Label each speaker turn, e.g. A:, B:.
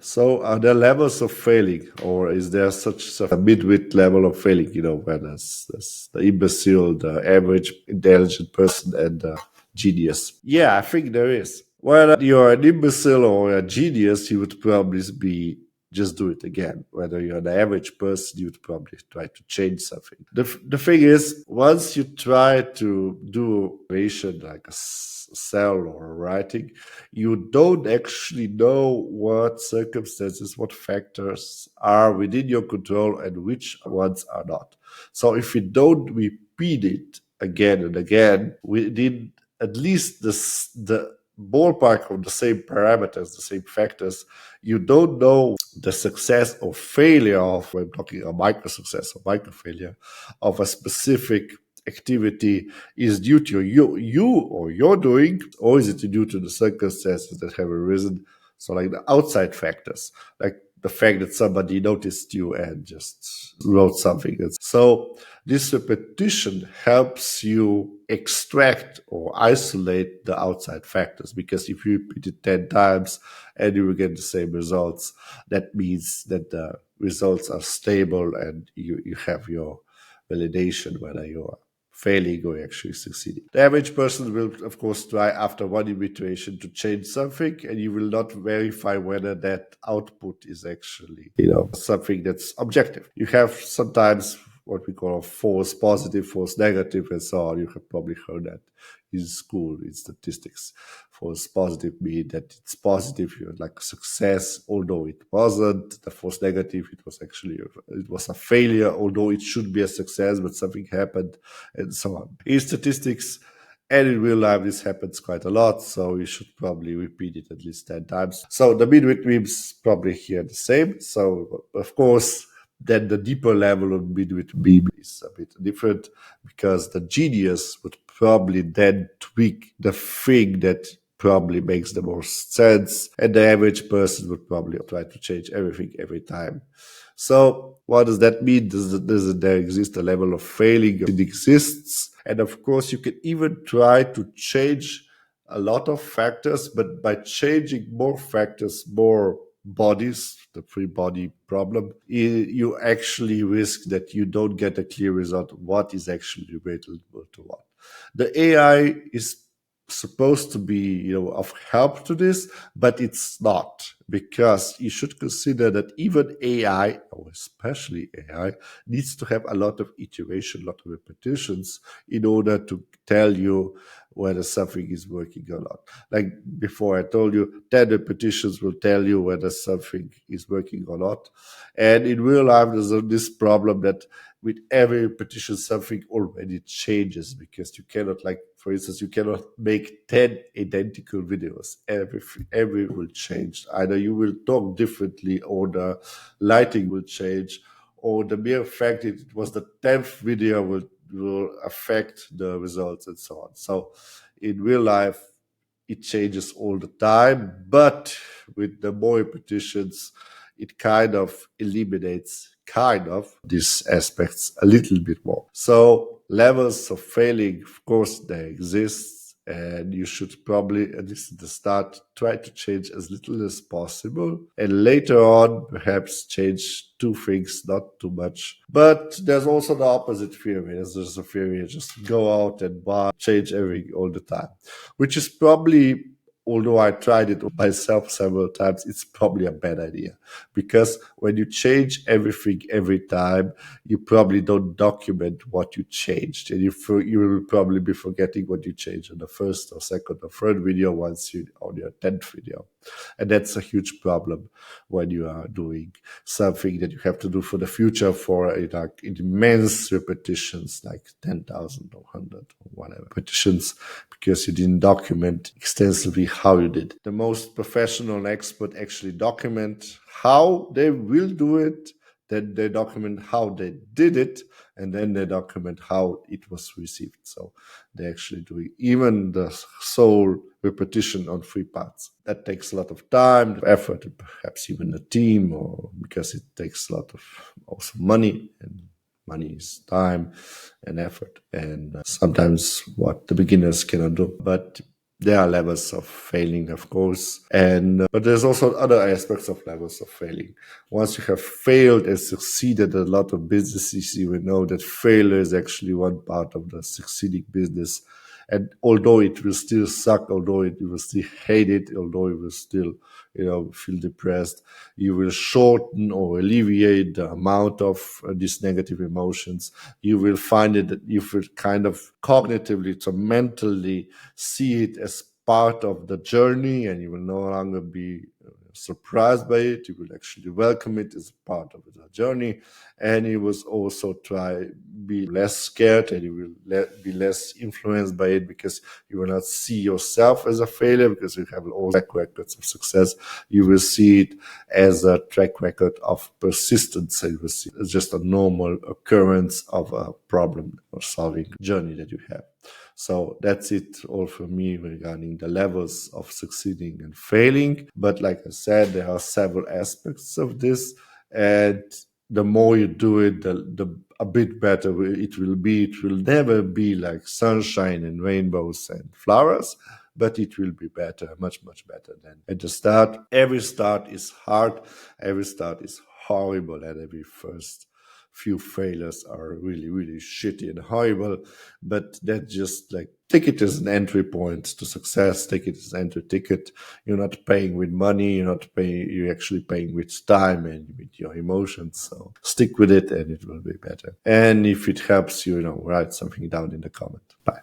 A: So are there levels of failing, or is there such a midwit level of failing? Where there's the imbecile, the average intelligent person, and the genius. Yeah, I think there is. Whether you're an imbecile or a genius, you would probably be just do it again. Whether you're an average person, you'd probably try to change something. The thing is, once you try to do operation like a cell or a writing, you don't actually know what circumstances, what factors are within your control and which ones are not. So if you don't repeat it again and again within at least the ballpark of the same parameters, the same factors, you don't know the success or failure of, when I'm talking a micro success or micro failure of a specific activity is due to you or your doing, or is it due to the circumstances that have arisen? So like the outside factors, like the fact that somebody noticed you and just wrote something. So this repetition helps you extract or isolate the outside factors, because if you repeat it 10 times and you will get the same results, that means that the results are stable and you have your validation whether you're failing or actually succeeding. The average person will, of course, try after one iteration to change something, and you will not verify whether that output is actually, something that's objective. You have sometimes what we call false positive, false negative, and so on. You have probably heard that in school in statistics. False positive mean that it's positive, you had like success, although it wasn't. The false negative, it was a failure, although it should be a success, but something happened, and so on. In statistics and in real life, this happens quite a lot, so you should probably repeat it at least 10 times. So the midwit memes probably here the same. So of course, then the deeper level of midwit meme is a bit different, because the genius would probably then tweak the thing that probably makes the most sense, and the average person would probably try to change everything every time. So what does that mean? Does there exist a level of failing? It exists. And of course, you can even try to change a lot of factors, but by changing more factors, more bodies, the free body problem, you actually risk that you don't get a clear result what is actually relatable to what. The AI is supposed to be, of help to this, but it's not, because you should consider that even AI, or especially AI, needs to have a lot of iteration, a lot of repetitions in order to tell you whether something is working or not. Like before, I told you 10 repetitions will tell you whether something is working or not. And in real life, there's this problem that with every repetition, something already changes, because you cannot, like, for instance, you cannot make 10 identical videos. Every will change. Either you will talk differently, or the lighting will change, or the mere fact that it was the 10th video will affect the results, and so on. So in real life, it changes all the time, but with the more repetitions, it kind of eliminates these aspects a little bit more. So levels of failing, of course, they exist, and you should probably, at least at the start, try to change as little as possible, and later on perhaps change two things, not too much. But there's also the opposite theory. There's a theory, just go out and buy, change everything all the time, which is probably, although I tried it myself several times, it's probably a bad idea, because when you change everything every time, you probably don't document what you changed, and you will probably be forgetting what you changed on the first or second or third video once you on your 10th video. And that's a huge problem when you are doing something that you have to do for the future for like immense repetitions, like 10,000 or 100 or whatever repetitions, because you didn't document extensively how you did. The most professional and expert actually document how they will do it, then they document how they did it, and then they document how it was received. So they actually do even the sole repetition on 3 parts. That takes a lot of time, effort, and perhaps even a team, or because it takes a lot of also money, and money is time and effort, and sometimes what the beginners cannot do. But There are levels of failing, of course, and but there's also other aspects of levels of failing. Once you have failed and succeeded in a lot of businesses, you will know that failure is actually one part of the succeeding business. And although it will still suck, although you will still hate it, although you will still, feel depressed, you will shorten or alleviate the amount of these negative emotions. You will find it that you will kind of cognitively, so mentally see it as part of the journey, and you will no longer be surprised by it. You will actually welcome it as part of the journey, and you will also try be less scared, and you will be less influenced by it, because you will not see yourself as a failure, because you have all track records of success. You will see it as a track record of persistence, and you will see it's just a normal occurrence of a problem or solving journey that you have. So that's it all for me regarding the levels of succeeding and failing. But like I said, there are several aspects of this, and the more you do it, the a bit better it will be. It will never be like sunshine and rainbows and flowers, but it will be better, much, much better than at the start. Every start is hard, every start is horrible, and every first few failures are really, really shitty and horrible. But that just like take it as an entry point to success, take it as an entry ticket. You're not paying with money, you're actually paying with time and with your emotions. So stick with it and it will be better. And if it helps you, write something down in the comment. Bye.